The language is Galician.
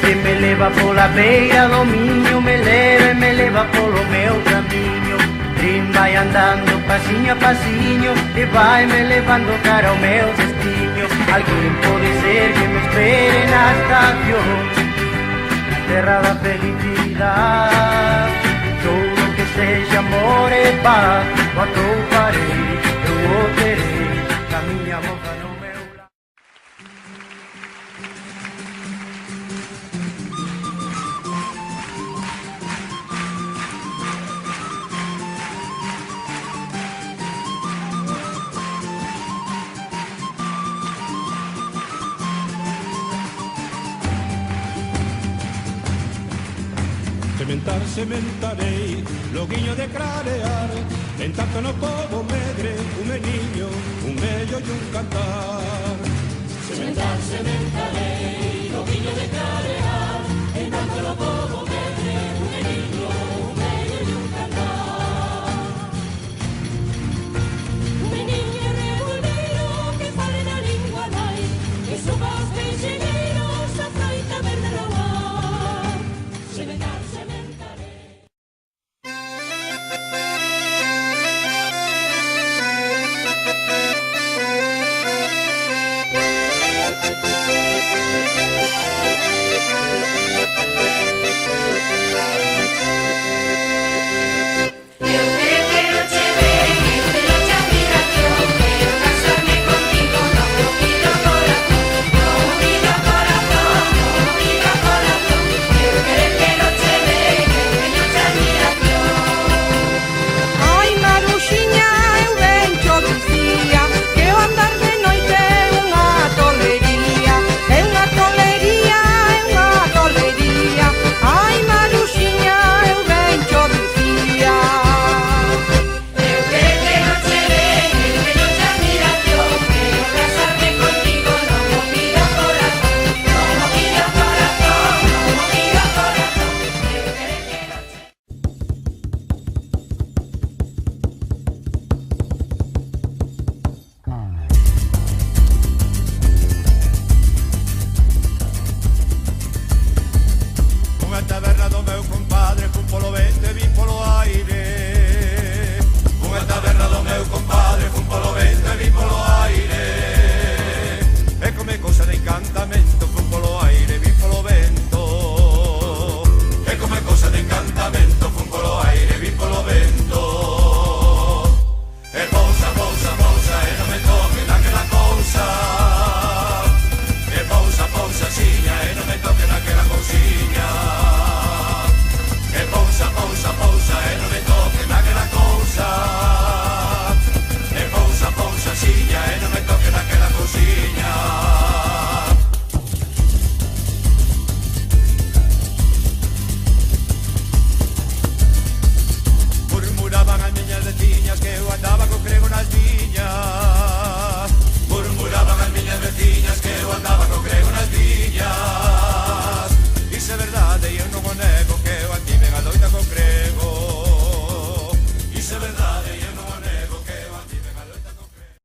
que me leva pola beira do miño, me leva e me leva polo meu camiño. Trin vai andando pasiño a pasiño e vai me levando cara ao meu destiño. Alguén pode ser que me espere na estación, terra da felicidade. Todo que sexa amor e paz, o atoparei, eu o terei, na miña moza no meu lado. Sementar, sementarei, loguiño de clarear, en tanto no pobo medre, un meniño, un mello e un cantar. Sementar, sementar.